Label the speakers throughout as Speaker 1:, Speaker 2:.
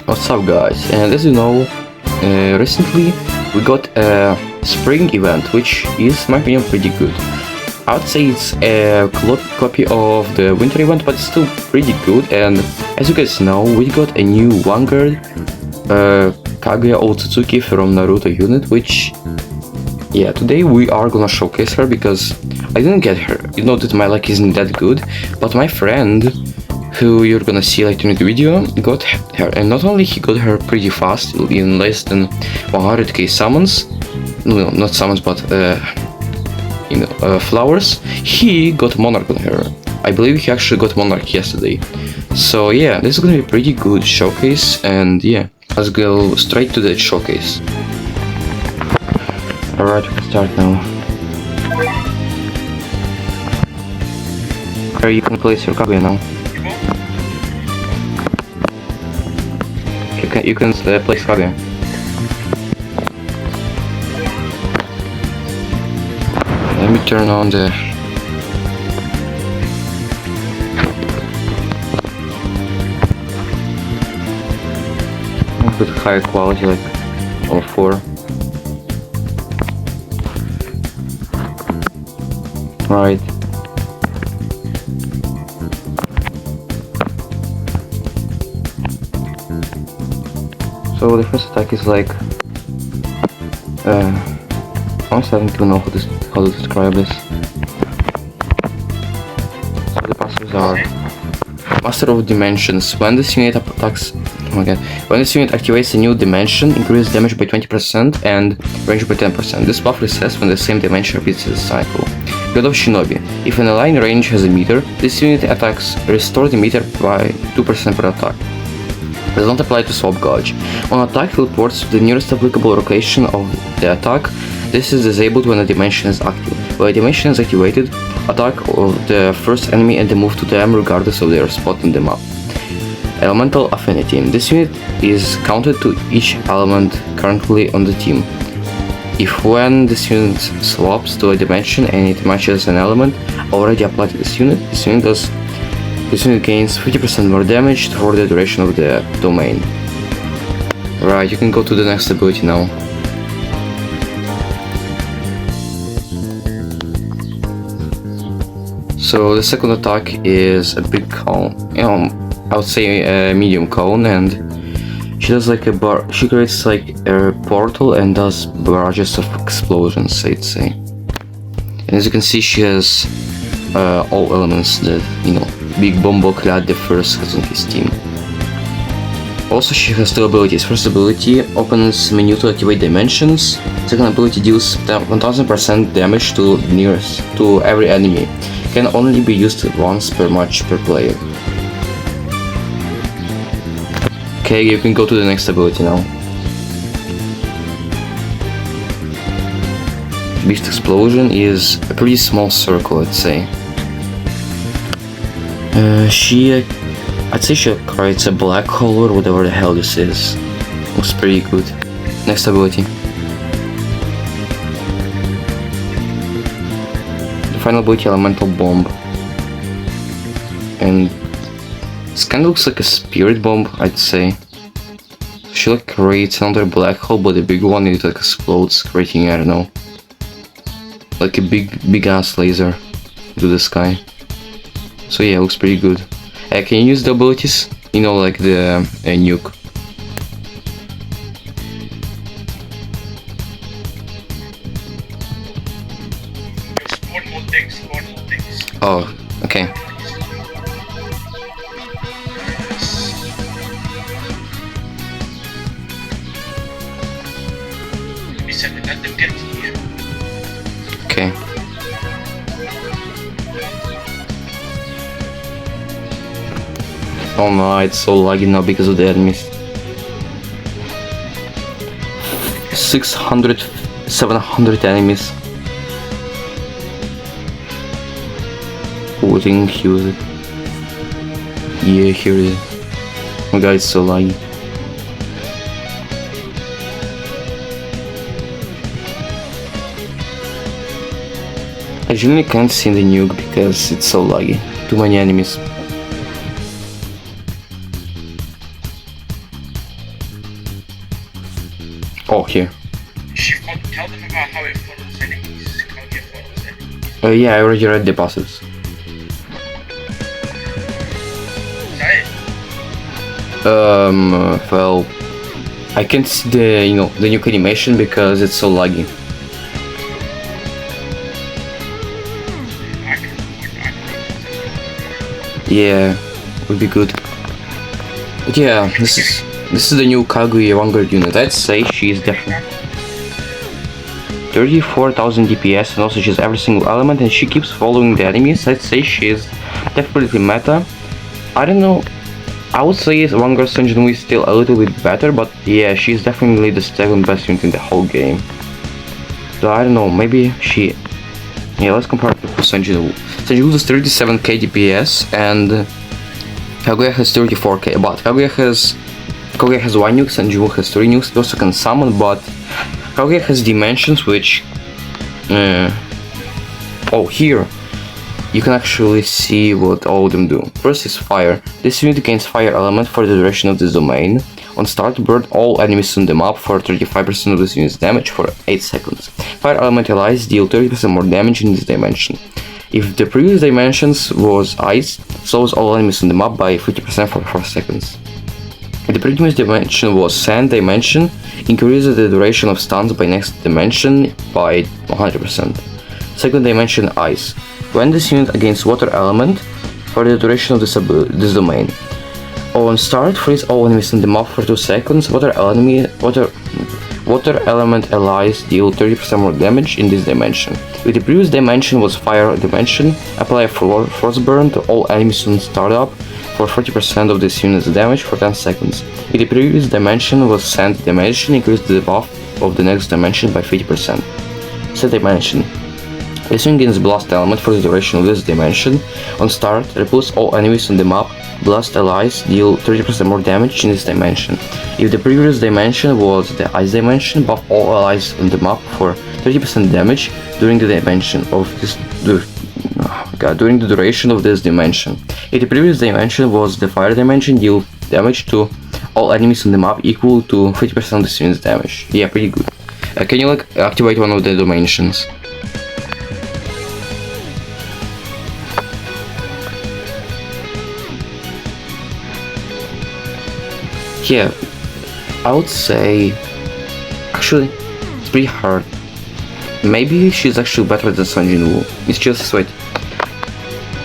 Speaker 1: What's up guys, and as you know, recently we got a spring event which is, in my opinion, pretty good. I would say it's a copy of the winter event, but it's still pretty good. And as you guys know, we got a new Vanguard, Kaguya Ootsutsuki from Naruto unit, which, yeah, today we are gonna showcase her because I didn't get her. You know that my luck isn't that good, but my friend, who you're gonna see later in the video, got her, and not only he got her pretty fast, in less than 100k summons, no, not summons, but flowers, he got Monarch on her. I believe he actually got Monarch yesterday. So yeah, this is gonna be a pretty good showcase, and yeah, let's go straight to the showcase. Alright, we can start now. Here you can place your Kaguya now. You can place Kaguya. Let me turn on the... with higher quality, like all 4. Right. So the first attack is like, honestly I don't even know how to describe this. So the passives are Master of Dimensions. When this unit attacks, oh my god, when this unit activates a new dimension, increases damage by 20% and range by 10%. This buff resets when the same dimension repeats the cycle. God of Shinobi. If an aligned range has a meter, this unit attacks restore the meter by 2% per attack. Does not apply to Swap Gauge. On attack, teleports to the nearest applicable location of the attack. This is disabled when a dimension is active. When a dimension is activated, attack of the first enemy and move to them regardless of their spot in the map. Elemental Affinity. This unit is counted to each element currently on the team. If when this unit swaps to a dimension and it matches an element already applied to this unit gains 50% more damage for the duration of the domain. Right, you can go to the next ability now. So the second attack is a big cone, I would say a medium cone, and she does like she creates like a portal and does barrages of explosions, I'd say. And as you can see, she has all elements that, Big Bombo Clad the first has on his team. Also, she has 2 abilities. First ability opens menu to activate dimensions. Second ability deals 1000% damage to every enemy. Can only be used once per match per player. Okay, you can go to the next ability now. Beast Explosion is a pretty small circle, I'd say. I'd say she creates a black hole or whatever the hell this is. Looks pretty good. Next ability. The final ability, Elemental Bomb. And this kind of looks like a spirit bomb, I'd say. She like creates another black hole, but the big one it like explodes, creating, I don't know, like a big ass laser into the sky. So yeah, it looks pretty good. Can you use the abilities? Like the nuke.
Speaker 2: Spawn more things.
Speaker 1: Oh, okay.
Speaker 2: Let me set it at the get here.
Speaker 1: Okay. Oh no, it's so laggy now because of the enemies. 600, 700 enemies. Oh, I didn't use it. Yeah, here it is. Oh my god, it's so laggy. I generally can't see the nuke because it's so laggy. Too many enemies. Oh, here.
Speaker 2: Tell them about how it follows enemies. Kaguya follows enemies.
Speaker 1: Yeah, I already read the passives.
Speaker 2: Is that it?
Speaker 1: Well, I can't see the new animation because it's so laggy. Yeah, would be good. But yeah, this is the new Kaguya Vanguard unit. I'd say she is definitely 34,000 DPS, and also she has every single element, and she keeps following the enemies. I'd say she is definitely meta. I don't know. I would say Vanguard Sanjin is still a little bit better, but yeah, she's definitely the second best unit in the whole game. So I don't know, maybe she... Yeah, let's compare it to Sanjin Woo. Sanjin Woo has 37k DPS and Kaguya has 34k, but Kaguya has 1 nuke, Sanjin Woo has 3 nukes. He also can summon, but Kaguya has dimensions which... oh, here you can actually see what all of them do. First is fire. This unit gains fire element for the duration of this domain. On start, burn all enemies on the map for 35% of this unit's damage for 8 seconds. Fire element allies deal 30% more damage in this dimension. If the previous dimensions was ice, slows all enemies on the map by 50% for 4 seconds. If the previous dimension was sand dimension, increases the duration of stuns by next dimension by 100%. Second dimension ice. When this unit against water element for the duration of this domain. On start, freeze all enemies on the map for 2 seconds. Water element allies deal 30% more damage in this dimension. If the previous dimension was fire dimension, apply frostburn to all enemies on startup for 40% of this unit's damage for 10 seconds. If the previous dimension was sand dimension, increase the buff of the next dimension by 50%. Set dimension. This unit gains blast element for the duration of this dimension. On start, repulse all enemies on the map. Blast allies deal 30% more damage in this dimension. If the previous dimension was the ice dimension, buff all allies on the map for 30% damage during the dimension of this during the duration of this dimension. If the previous dimension was the fire dimension, deal damage to all enemies on the map equal to 50% of this unit's damage. Yeah, pretty good. Can you activate one of the dimensions? Yeah, I would say, actually, it's pretty hard. Maybe she's actually better than Sanjin Woo. It's just, wait,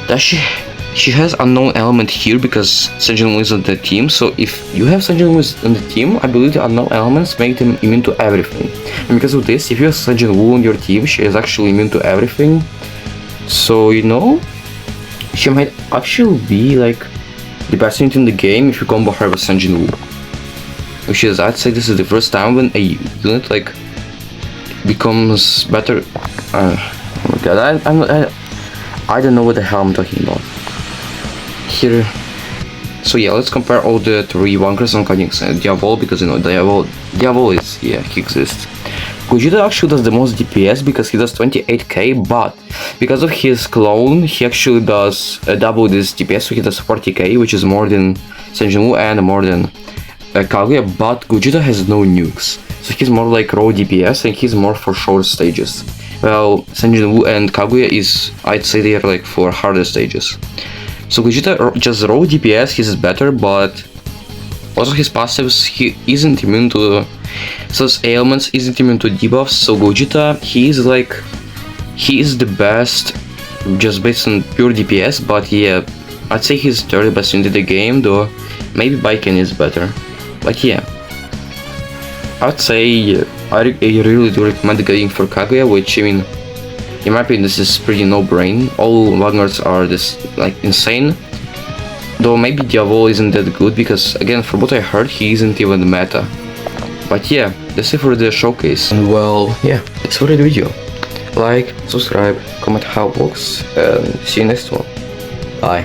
Speaker 1: does she has unknown element here because Sanjin Woo is on the team, so if you have Sanjin Woo on the team, I believe the unknown elements make them immune to everything. And because of this, if you have Sanjin Woo on your team, she is actually immune to everything. So, she might actually be like the best unit in the game if you combo her with Sanjin Woo. Which is, I'd say this is the first time when a unit like becomes better. Oh my god, I don't know what the hell I'm talking about here. So yeah, let's compare all the 3 Vanguards on Kaguya and Diavol, because Diavol is, yeah, he exists. Gogeta actually does the most DPS because he does 28k, but because of his clone, he actually does double this DPS, so he does 40k, which is more than Sanjin Woo and more than Kaguya, but Gogeta has no nukes, so he's more like raw DPS and he's more for short stages. Well, Sanjin Woo and Kaguya is, I'd say they are like for harder stages. So Gogeta just raw DPS, he's better, but also his passives, he isn't immune to such ailments, isn't immune to debuffs. So Gogeta, he is the best just based on pure DPS, but yeah, I'd say he's third best unit in the game, though maybe Baiken is better. But yeah, I'd say I really do recommend going for Kaguya, which, I mean, in my opinion, this is pretty no-brain. All Vanguards are this like insane. Though maybe Diavol isn't that good because, again, from what I heard, he isn't even the meta. But yeah, that's it for the showcase. And well, yeah, that's for the video. Like, subscribe, comment how it works, and see you next one. Bye.